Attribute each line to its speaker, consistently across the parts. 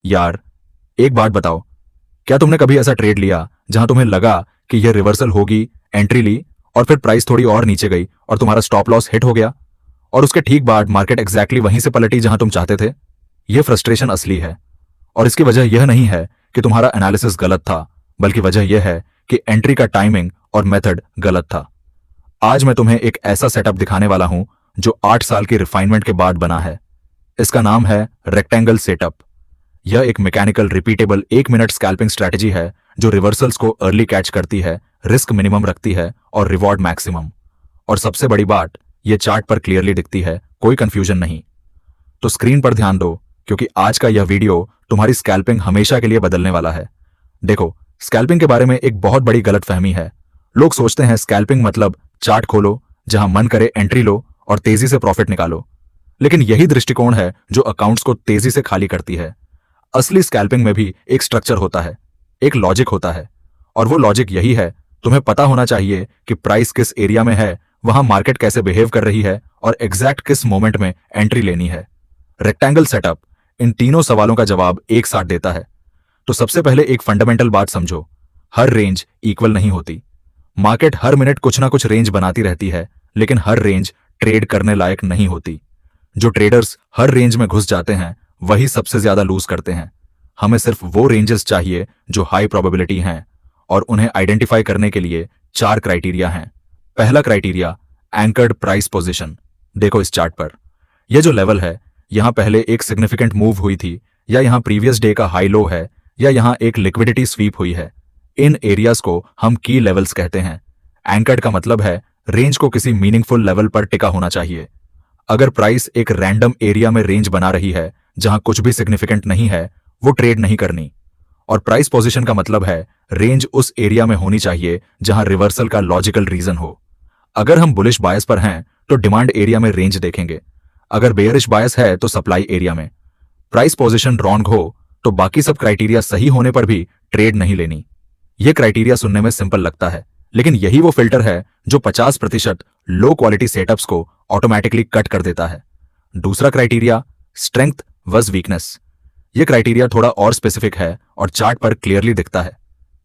Speaker 1: यार, एक बात बताओ, क्या तुमने कभी ऐसा ट्रेड लिया जहां तुम्हें लगा कि यह रिवर्सल होगी, एंट्री ली और फिर प्राइस थोड़ी और नीचे गई और तुम्हारा स्टॉप लॉस हिट हो गया और उसके ठीक बाद मार्केट एग्जैक्टली वहीं से पलटी जहां तुम चाहते थे? यह फ्रस्ट्रेशन असली है और इसकी वजह यह नहीं है कि तुम्हारा एनालिसिस गलत था, बल्कि वजह यह है कि एंट्री का टाइमिंग और मेथड गलत था। आज मैं तुम्हें एक ऐसा सेटअप दिखाने वाला हूं जो 8 साल की रिफाइनमेंट के बाद बना है। इसका नाम है रेक्टेंगल सेटअप। यह एक mechanical repeatable 1 minute scalping strategy है जो रिवर्सल्स को अर्ली कैच करती है, रिस्क मिनिमम रखती है और रिवॉर्ड मैक्सिमम। और सबसे बड़ी बात, यह चार्ट पर क्लियरली दिखती है, कोई कंफ्यूजन नहीं। तो स्क्रीन पर ध्यान दो, क्योंकि आज का यह वीडियो तुम्हारी स्कैल्पिंग हमेशा के लिए बदलने वाला है। देखो, स्कैल्पिंग के बारे में एक बहुत बड़ी गलतफहमी है। लोग सोचते हैं स्कैल्पिंग मतलब चार्ट खोलो, जहां मन करे एंट्री लो और तेजी से प्रॉफिट निकालो। लेकिन यही दृष्टिकोण है जो अकाउंट्स को तेजी से खाली करती है। असली स्कैल्पिंग में भी एक स्ट्रक्चर होता है, एक लॉजिक होता है, और वो लॉजिक यही है, तुम्हें पता होना चाहिए कि प्राइस किस एरिया में है, वहां मार्केट कैसे बिहेव कर रही है और एग्जैक्ट किस मोमेंट में एंट्री लेनी है। रेक्टेंगल सेटअप इन तीनों सवालों का जवाब एक साथ देता है। तो सबसे पहले एक फंडामेंटल बात समझो, हर रेंज इक्वल नहीं होती। मार्केट हर मिनट कुछ ना कुछ रेंज बनाती रहती है, लेकिन हर रेंज ट्रेड करने लायक नहीं होती। जो ट्रेडर्स हर रेंज में घुस जाते हैं वही सबसे ज्यादा लूज करते हैं। हमें सिर्फ वो रेंजेस चाहिए जो हाई प्रोबेबिलिटी हैं, और उन्हें आइडेंटिफाई करने के लिए 4 क्राइटेरिया हैं। पहला क्राइटेरिया, एंकर्ड प्राइस पोजीशन। देखो इस चार्ट पर, यह जो लेवल है, यहां पहले एक सिग्निफिकेंट मूव हुई थी, या यहां प्रीवियस डे का हाई लो है, या यहां एक लिक्विडिटी स्वीप हुई है। इन एरियाज को हम की लेवल्स कहते हैं। एंकर्ड का मतलब है रेंज को किसी मीनिंगफुल लेवल पर टिका होना चाहिए। अगर प्राइस एक रैंडम एरिया में रेंज बना रही है जहां कुछ भी सिग्निफिकेंट नहीं है, वो ट्रेड नहीं करनी। और प्राइस पोजीशन का मतलब है रेंज उस एरिया में होनी चाहिए जहां रिवर्सल का लॉजिकल रीजन हो। अगर हम बुलिश बायस पर हैं तो डिमांड एरिया में रेंज देखेंगे, अगर बेयरिश बायस है तो सप्लाई एरिया में। प्राइस पोजीशन रॉन्ग हो तो बाकी सब क्राइटेरिया सही होने पर भी ट्रेड नहीं लेनी। यह क्राइटेरिया सुनने में सिंपल लगता है, लेकिन यही वो फिल्टर है जो 50% लो क्वालिटी सेटअप्स को ऑटोमेटिकली कट कर देता है। दूसरा क्राइटेरिया, स्ट्रेंथ वर्सेस वीकनेस। यह क्राइटेरिया थोड़ा और स्पेसिफिक है और चार्ट पर क्लियरली दिखता है।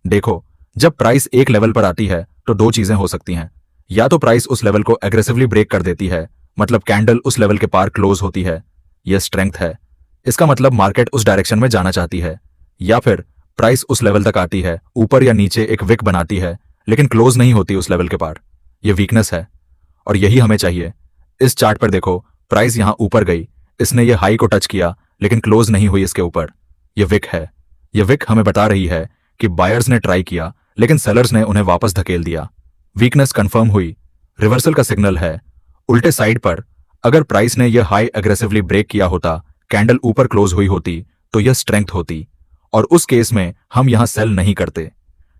Speaker 1: देखो, जब प्राइस एक लेवल पर आती है तो 2 चीजें हो सकती हैं। या तो प्राइस उस लेवल को एग्रेसिवली ब्रेक कर देती है, मतलब कैंडल उस लेवल के पार क्लोज होती है, यह स्ट्रेंथ है, इसका मतलब मार्केट उस डायरेक्शन में जाना चाहती है। या फिर प्राइस उस लेवल तक आती है, ऊपर या नीचे एक विक बनाती है, लेकिन क्लोज नहीं होती उस लेवल के पार, यह वीकनेस है। और यही हमें चाहिए। इस चार्ट पर देखो, प्राइस यहां ऊपर गई, इसने ये हाई को टच किया, लेकिन क्लोज नहीं हुई इसके ऊपर, यह विक है। यह विक हमें बता रही है कि बायर्स ने ट्राई किया, लेकिन सेलर्स ने उन्हें वापस धकेल दिया। वीकनेस कंफर्म हुई, रिवर्सल का सिग्नल है। उल्टे साइड पर, अगर प्राइस ने यह हाई एग्रेसिवली ब्रेक किया होता, कैंडल ऊपर क्लोज हुई होती, तो यह स्ट्रेंथ होती, और उस केस में हम यहां सेल नहीं करते।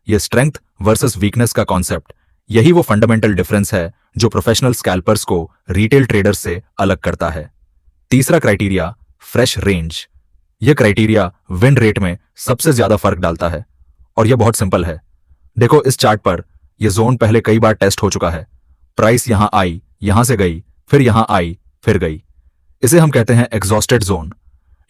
Speaker 1: यह स्ट्रेंथ वर्सेस वीकनेस का कॉन्सेप्ट, यही वो फंडामेंटल डिफरेंस है जो प्रोफेशनल स्कैल्पर्स को रिटेल ट्रेडर्स से अलग करता है। तीसरा क्राइटेरिया, फ्रेश रेंज। यह क्राइटेरिया विन रेट में सबसे ज्यादा फर्क डालता है, और यह बहुत सिंपल है। देखो इस चार्ट पर, यह जोन पहले कई बार टेस्ट हो चुका है। प्राइस यहां आई, यहां से गई, फिर यहां आई, फिर गई। इसे हम कहते हैं एग्जॉस्टेड जोन।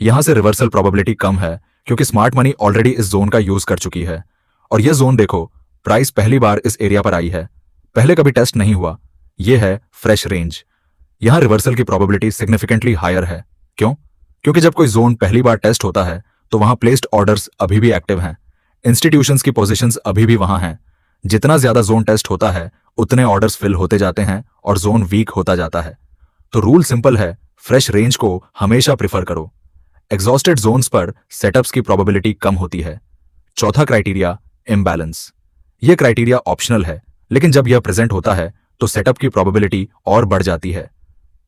Speaker 1: यहां से रिवर्सल प्रोबेबिलिटी कम है, क्योंकि स्मार्ट मनी ऑलरेडी इस जोन का यूज कर चुकी है। और यह जोन देखो, प्राइस पहली बार इस एरिया पर आई है, पहले कभी टेस्ट नहीं हुआ, यह है फ्रेश रेंज। यहां रिवर्सल की प्रोबेबिलिटी सिग्निफिकेंटली हायर है। क्यों? क्योंकि जब कोई जोन पहली बार टेस्ट होता है तो वहां प्लेस्ड ऑर्डर्स अभी भी एक्टिव हैं, इंस्टीट्यूशंस की पोजीशंस अभी भी वहां हैं। जितना ज्यादा जोन टेस्ट होता है, उतने ऑर्डर्स फिल होते जाते हैं और जोन वीक होता जाता है। तो रूल सिंपल है, फ्रेश रेंज को हमेशा प्रिफर करो। एग्जॉस्टेड जोन्स पर सेटअप्स की प्रोबेबिलिटी कम होती है। चौथा क्राइटेरिया, इम्बैलेंस। यह क्राइटेरिया ऑप्शनल है, लेकिन जब यह प्रेजेंट होता है तो सेटअप की प्रोबेबिलिटी और बढ़ जाती है।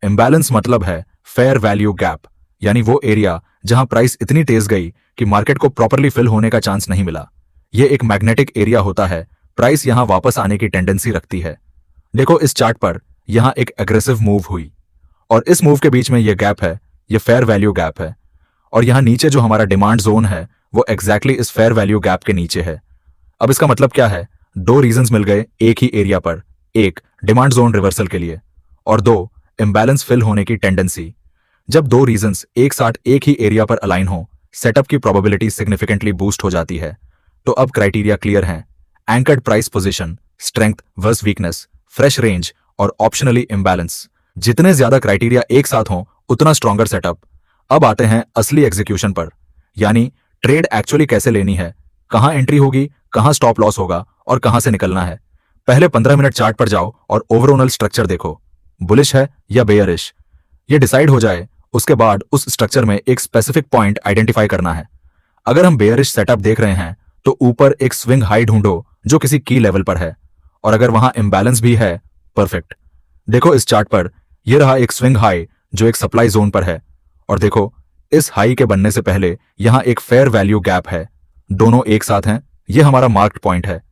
Speaker 1: इम्बैलेंस मतलब है फेयर वैल्यू गैप, यानी वो एरिया जहां प्राइस इतनी तेज गई कि मार्केट को प्रॉपर्ली फिल होने का चांस नहीं मिला। यह एक मैग्नेटिक एरिया होता है, प्राइस यहां वापस आने की टेंडेंसी रखती है। देखो इस चार्ट पर, यहां एक एग्रेसिव मूव हुई, और इस मूव के बीच में यह गैप है, यह फेयर वैल्यू गैप है। और यहां नीचे जो हमारा डिमांड जोन है, वो एग्जैक्टली इस फेयर वैल्यू गैप के नीचे है। अब इसका मतलब क्या है? 2 रीजंस मिल गए एक ही एरिया पर, एक डिमांड जोन रिवर्सल के लिए, और 2 इम्बैलेंस फिल होने की टेंडेंसी। जब 2 रीजंस एक साथ एक ही एरिया पर अलाइन हो, सेटअप की प्रोबेबिलिटी सिग्निफिकेंटली बूस्ट हो जाती है। तो अब क्राइटेरिया क्लियर हैं, anchored price position, strength versus weakness, fresh range और ऑप्शनली इम्बैलेंस। जितने ज्यादा क्राइटेरिया एक साथ हों उतना स्ट्रॉन्गर सेटअप। अब आते हैं असली एग्जीक्यूशन पर, यानी ट्रेड एक्चुअली कैसे लेनी है, कहां एंट्री होगी, कहां स्टॉप लॉस होगा और कहां से निकलना है। पहले 15 मिनट चार्ट पर जाओ और ओवरऑल स्ट्रक्चर देखो, बुलिश है या बेयरिश, ये डिसाइड हो जाए। उसके बाद उस स्ट्रक्चर में एक स्पेसिफिक पॉइंट आइडेंटिफाई करना है। अगर हम बेयरिश सेटअप देख रहे हैं तो ऊपर एक स्विंग हाई ढूंढो जो किसी की लेवल पर है, और अगर वहां इंबैलेंस भी है, परफेक्ट। देखो इस चार्ट पर, यह रहा एक स्विंग हाई जो एक सप्लाई जोन पर है, और देखो इस हाई के बनने से पहले यहां एक फेयर वैल्यू गैप है, दोनों एक साथ हैं, यह हमारा मार्क्ड पॉइंट है।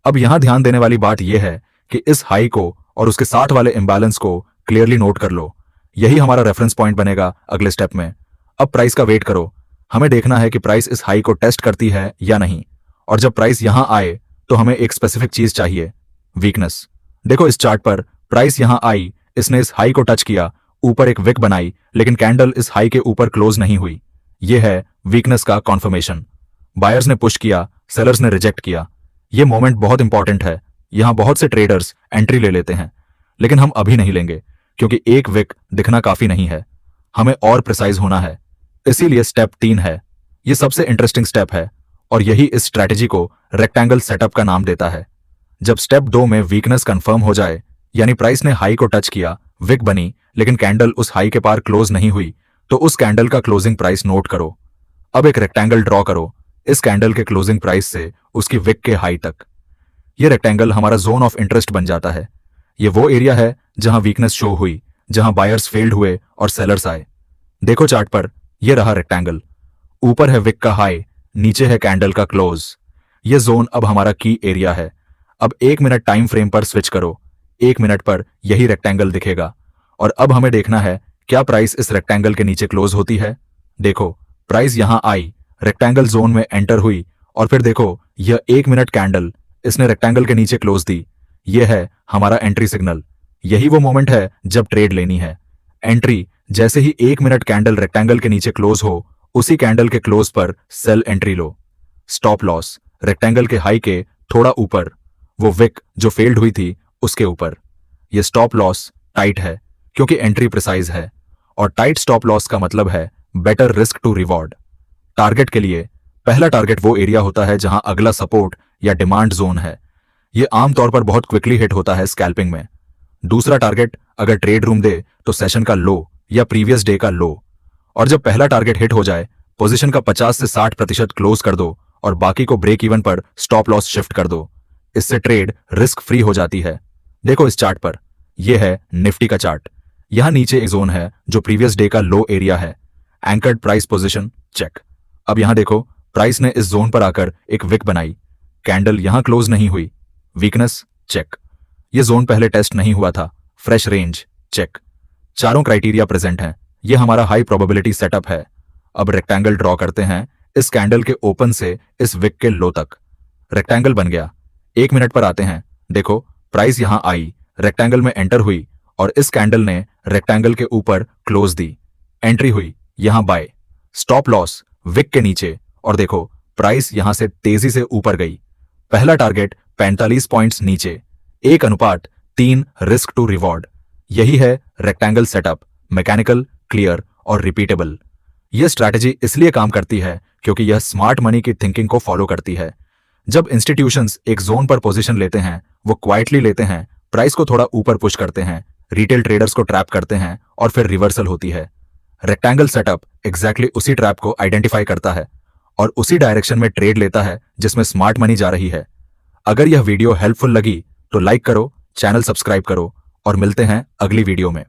Speaker 1: अब यहां ध्यान देने वाली बात यह है कि इस हाई को और उसके साथ वाले इंबैलेंस को क्लियरली नोट कर लो, यही हमारा रेफरेंस पॉइंट बनेगा अगले स्टेप में। अब प्राइस का वेट करो, हमें देखना है कि प्राइस इस हाई को टेस्ट करती है या नहीं, और जब प्राइस यहां आए तो हमें एक स्पेसिफिक चीज चाहिए, वीकनेस। देखो इस चार्ट पर, प्राइस यहां आई, इसने इस हाई को टच किया, ऊपर एक विक बनाई, लेकिन कैंडल इस हाई के ऊपर क्लोज नहीं हुई। यह है वीकनेस का कॉन्फर्मेशन। बायर्स ने पुश किया, सेलर्स ने रिजेक्ट किया। यह मोमेंट बहुत इंपॉर्टेंट है। यहां बहुत से ट्रेडर्स एंट्री ले लेते हैं, लेकिन हम अभी नहीं लेंगे क्योंकि एक विक दिखना काफी नहीं है, हमें और प्रिसाइज होना है। इसीलिए स्टेप 3 है, यह सबसे इंटरेस्टिंग स्टेप है, और यही इस स्ट्रैटेजी को रेक्टेंगल सेटअप का नाम देता है। जब स्टेप 2 में वीकनेस कंफर्म हो जाए, यानी प्राइस ने हाई को टच किया, विक बनी, लेकिन कैंडल उस हाई के पार क्लोज नहीं हुई, तो उस कैंडल का क्लोजिंग प्राइस नोट करो। अब एक रेक्टेंगल ड्रॉ करो इस कैंडल के क्लोजिंग प्राइस से उसकी विक के हाई तक। यह रेक्टेंगल हमारा जोन ऑफ इंटरेस्ट बन जाता है। यह वो एरिया है जहां वीकनेस शो हुई, जहां बायर्स फेल्ड हुए और सेलर्स आए। देखो चार्ट पर, यह रहा रेक्टेंगल, ऊपर है विक का हाई, नीचे है कैंडल का क्लोज। यह जोन अब हमारा की एरिया है। अब 1 मिनट टाइम फ्रेम पर स्विच करो, 1 मिनट पर यही रेक्टेंगल दिखेगा, और अब हमें देखना है क्या प्राइस इस रेक्टेंगल के नीचे क्लोज होती है। देखो प्राइस यहां आई, रेक्टेंगल जोन में एंटर हुई, और फिर देखो यह 1 मिनट कैंडल, इसने रेक्टेंगल के नीचे क्लोज दी। यह है हमारा एंट्री सिग्नल। यही वो मोमेंट है जब ट्रेड लेनी है। एंट्री, जैसे ही 1 मिनट कैंडल रेक्टेंगल के नीचे क्लोज हो, उसी कैंडल के क्लोज पर सेल एंट्री लो। स्टॉप लॉस, रेक्टेंगल के हाई के थोड़ा ऊपर, वो विक जो फेल्ड हुई थी उसके ऊपर। यह स्टॉप लॉस टाइट है क्योंकि एंट्री प्रिसाइज है, और टाइट स्टॉप लॉस का मतलब है better risk to reward. Target के लिए पहला टारगेट वो एरिया होता है जहां अगला सपोर्ट या डिमांड जोन है। यह आमतौर पर बहुत क्विकली हिट होता है स्कैल्पिंग में। दूसरा टारगेट अगर ट्रेड रूम दे तो सेशन का लो या प्रीवियस डे का लो। और जब पहला टारगेट हिट हो जाए, पोजीशन का 50 से 60% क्लोज कर दो और बाकी को ब्रेक इवन पर स्टॉप लॉस शिफ्ट कर दो। इससे ट्रेड रिस्क फ्री हो जाती है। देखो इस चार्ट पर, यह है निफ्टी का चार्ट। यहां नीचे एक जोन है जो प्रीवियस डे का लो एरिया है। Anchored price position check. अब यहां देखो, प्राइस ने इस जोन पर आकर एक विक बनाई, कैंडल यहां क्लोज नहीं हुई, वीकनेस चेक। यह जोन पहले टेस्ट नहीं हुआ था, फ्रेश रेंज चेक। चारों क्राइटेरिया प्रेजेंट हैं। यह हमारा हाई प्रोबेबिलिटी सेटअप है। अब रेक्टेंगल ड्रॉ करते हैं इस कैंडल के ओपन से इस विक के लो तक। रेक्टेंगल बन गया। 1 मिनट पर आते हैं। देखो प्राइस यहां आई, रेक्टेंगल में एंटर हुई, और इस कैंडल ने रेक्टेंगल के ऊपर क्लोज दी। एंट्री हुई यहां बाय, स्टॉप लॉस विक के नीचे, और देखो प्राइस यहां से तेजी से ऊपर गई। पहला टारगेट 45 पॉइंट्स नीचे, 1:3 रिस्क टू रिवॉर्ड। यही है रेक्टेंगल सेटअप, मैकेनिकल, क्लियर और रिपीटेबल। यह स्ट्रैटेजी इसलिए काम करती है क्योंकि यह स्मार्ट मनी की थिंकिंग को फॉलो करती है। जब इंस्टीट्यूशंस एक जोन पर पोजीशन लेते हैं, वो क्वाइटली लेते हैं, प्राइस को थोड़ा ऊपर पुश करते हैं, रिटेल ट्रेडर्स को ट्रैप करते हैं, और फिर रिवर्सल होती है। रेक्टेंगल सेटअप एग्जैक्टली उसी ट्रैप को आइडेंटिफाई करता है और उसी डायरेक्शन में ट्रेड लेता है जिसमें स्मार्ट मनी जा रही है। अगर यह वीडियो हेल्पफुल लगी तो लाइक करो, चैनल सब्सक्राइब करो, और मिलते हैं अगली वीडियो में।